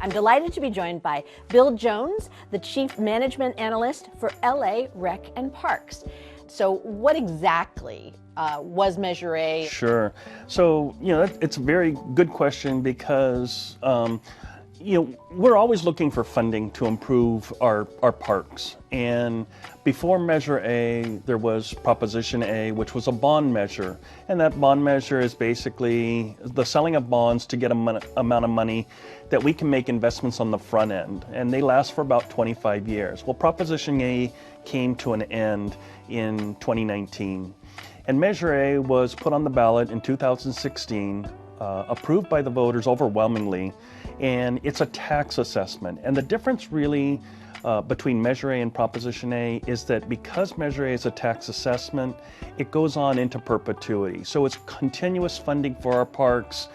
I'm delighted to be joined by Bill Jones, the Chief Management Analyst for LA Rec and Parks. So what exactly was Measure A? Sure. So, it's a very good question because, we're always looking for funding to improve our parks. And before Measure A, there was Proposition A, which was a bond measure. And that bond measure is basically the selling of bonds to get an amount of money that we can make investments on the front end. And they last for about 25 years. Well, Proposition A came to an end in 2019. And Measure A was put on the ballot in 2016, approved by the voters overwhelmingly, and it's a tax assessment. And the difference really between Measure A and Proposition A is that because Measure A is a tax assessment, it goes on into perpetuity. So it's continuous funding for our parks.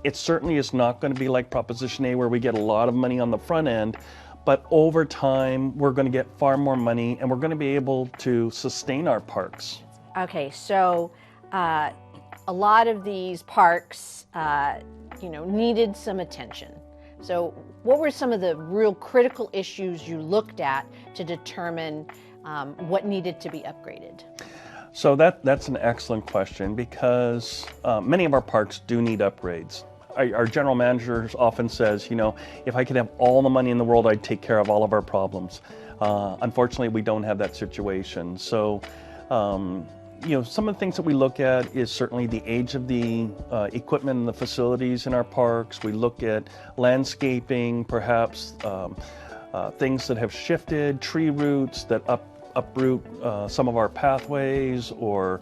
It certainly is not going to be like Proposition A where we get a lot of money on the front end, but over time we're going to get far more money and we're going to be able to sustain our parks. Okay, so a lot of these parks, needed some attention. So what were some of the real critical issues you looked at to determine what needed to be upgraded? So that's an excellent question because many of our parks do need upgrades. Our general manager often says, if I could have all the money in the world, I'd take care of all of our problems. Unfortunately, we don't have that situation. So some of the things that we look at is certainly the age of the equipment and the facilities in our parks. We look at landscaping, perhaps things that have shifted, tree roots that uproot some of our pathways, or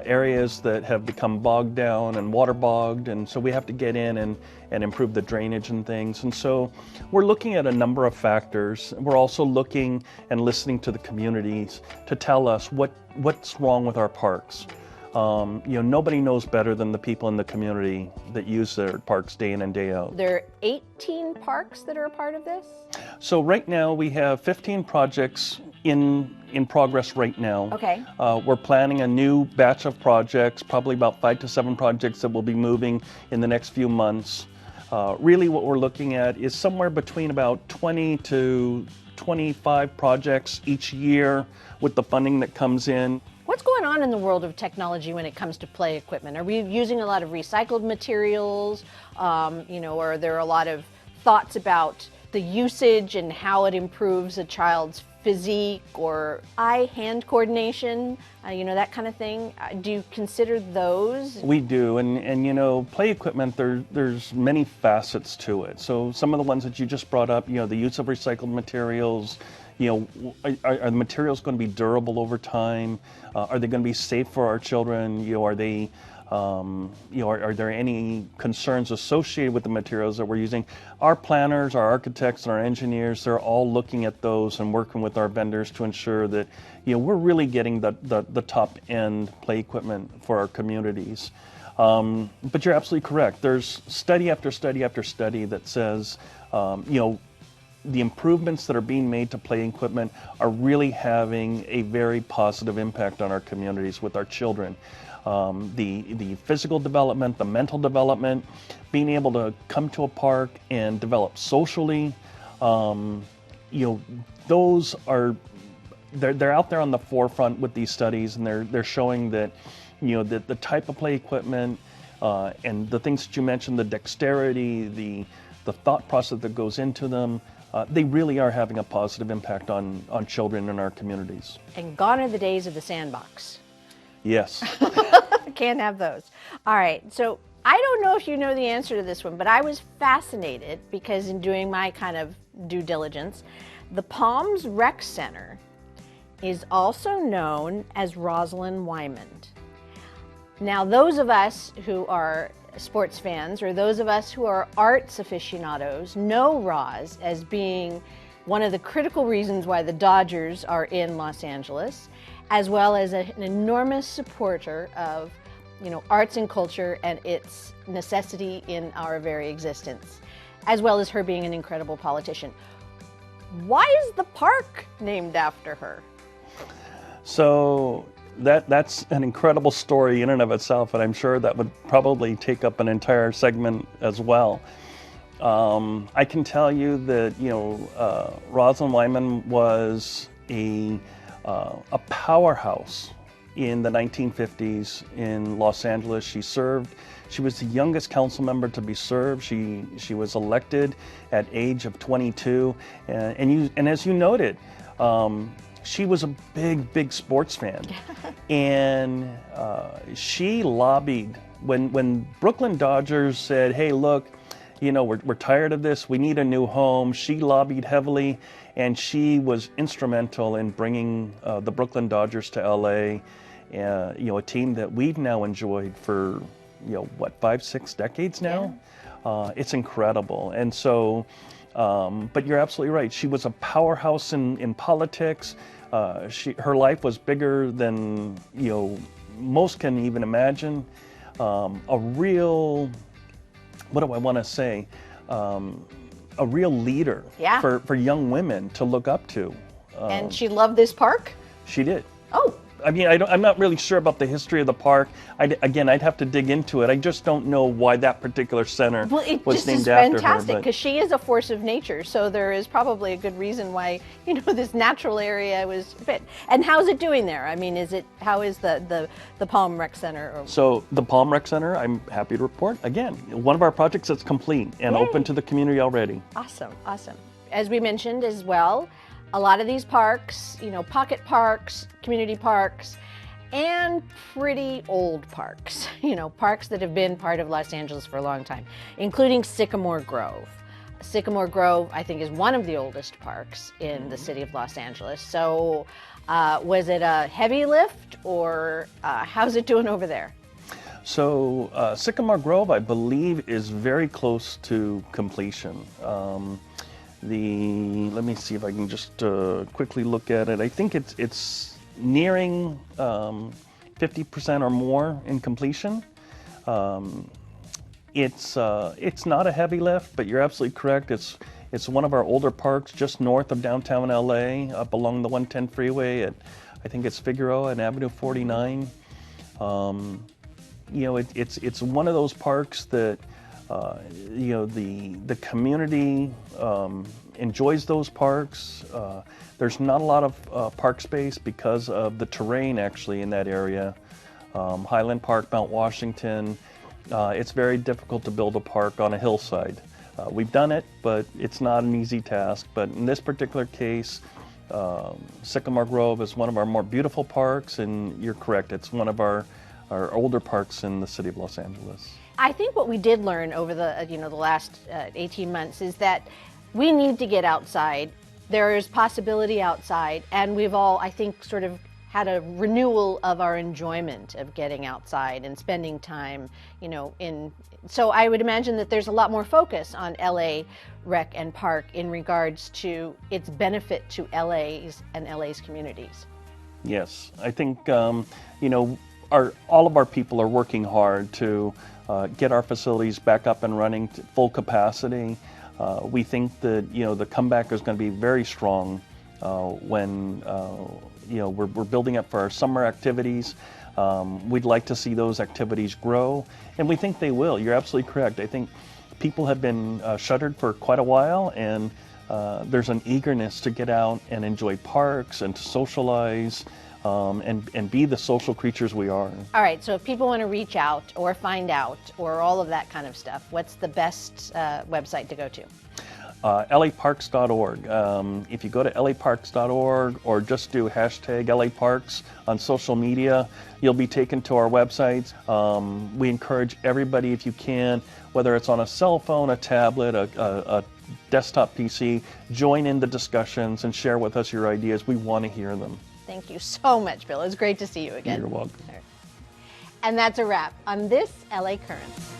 areas that have become bogged down and waterbogged, and so we have to get in and improve the drainage and things. And so we're looking at a number of factors. We're also looking and listening to the communities to tell us what's wrong with our parks. Nobody knows better than the people in the community that use their parks day in and day out. There are 18 parks that are a part of this? So right now we have 15 projects in progress right now. Okay. We're planning a new batch of projects, probably about 5 to 7 projects that will be moving in the next few months. Really what we're looking at is somewhere between about 20 to 25 projects each year with the funding that comes in. What's going on in the world of technology when it comes to play equipment? Are we using a lot of recycled materials? Or are there a lot of thoughts about the usage and how it improves a child's physique or eye-hand coordination, that kind of thing? Do you consider those? We do, and play equipment, there's many facets to it. So some of the ones that you just brought up, the use of recycled materials, are the materials going to be durable over time? Are they going to be safe for our children? Are they are there any concerns associated with the materials that we're using? Our planners, our architects, and our engineers, they're all looking at those and working with our vendors to ensure that we're really getting the top end play equipment for our communities. But you're absolutely correct. There's study after study after study that says the improvements that are being made to play equipment are really having a very positive impact on our communities with our children. The physical development, the mental development, being able to come to a park and develop socially, those are they're out there on the forefront with these studies, and they're showing that that the type of play equipment and the things that you mentioned, the dexterity, the thought process that goes into them, they really are having a positive impact on children in our communities. And gone are the days of the sandbox. Yes. Can't have those. All right, so I don't know if you know the answer to this one, but I was fascinated because in doing my kind of due diligence, the Palms Rec Center is also known as Rosalyn Wyman. Now, those of us who are sports fans, or those of us who are arts aficionados, know Roz as being one of the critical reasons why the Dodgers are in Los Angeles, as well as an enormous supporter of arts and culture and its necessity in our very existence, as well as her being an incredible politician. Why is the park named after her? So that's an incredible story in and of itself, and I'm sure that would probably take up an entire segment as well. I can tell you that, Rosalyn Wyman was a powerhouse in the 1950s in Los Angeles. She was the youngest council member to be served. She was elected at age of 22. And as you noted, she was a big sports fan. And she lobbied when Brooklyn Dodgers said, hey, look, we're tired of this. We need a new home. She lobbied heavily, and she was instrumental in bringing the Brooklyn Dodgers to LA. A team that we've now enjoyed for, 5-6 decades now. Yeah. It's incredible. And so, but you're absolutely right. She was a powerhouse in politics. Her life was bigger than, most can even imagine. A real, what do I want to say? A real leader for young women to look up to. And she loved this park? She did. Oh. I mean, I'm not really sure about the history of the park. I'd have to dig into it. I just don't know why that particular center was named after her. Well, it just is fantastic because she is a force of nature. So there is probably a good reason why, this natural area was fit. And how's it doing there? I mean, how is the Palm Rec Center? So the Palm Rec Center, I'm happy to report, again, one of our projects that's complete and open to the community already. Awesome. As we mentioned as well, a lot of these parks, pocket parks, community parks, and pretty old parks, parks that have been part of Los Angeles for a long time, including Sycamore Grove. Sycamore Grove, I think, is one of the oldest parks in the city of Los Angeles. So was it a heavy lift, or how's it doing over there? So Sycamore Grove, I believe, is very close to completion. Let me see if I can just quickly look at it. I think it's nearing 50% or more in completion. It's not a heavy lift, but you're absolutely correct. It's one of our older parks just north of downtown LA, up along the 110 freeway at, I think it's Figueroa and Avenue 49. It's one of those parks that the community enjoys those parks. There's not a lot of park space because of the terrain actually in that area. Highland Park, Mount Washington, it's very difficult to build a park on a hillside. We've done it, but it's not an easy task. But in this particular case, Sycamore Grove is one of our more beautiful parks, and you're correct, it's one of our older parks in the city of Los Angeles. I think what we did learn over the the last 18 months is that we need to get outside. There is possibility outside, and we've all, I think, sort of had a renewal of our enjoyment of getting outside and spending time, so I would imagine that there's a lot more focus on LA Rec and Park in regards to its benefit to LA's and LA's communities. Yes, I think, all of our people are working hard to get our facilities back up and running to full capacity. We think that the comeback is going to be very strong when we're building up for our summer activities. We'd like to see those activities grow, and we think they will. You're absolutely correct. I think people have been shuttered for quite a while, and there's an eagerness to get out and enjoy parks and to socialize. And be the social creatures we are. All right, so if people want to reach out or find out or all of that kind of stuff, what's the best website to go to? LAparks.org. If you go to LAparks.org or just do hashtag LAParks on social media, you'll be taken to our websites. We encourage everybody, if you can, whether it's on a cell phone, a tablet, a desktop PC, join in the discussions and share with us your ideas. We want to hear them. Thank you so much, Bill. It's great to see you again. You're welcome. And that's a wrap on this LA Currents.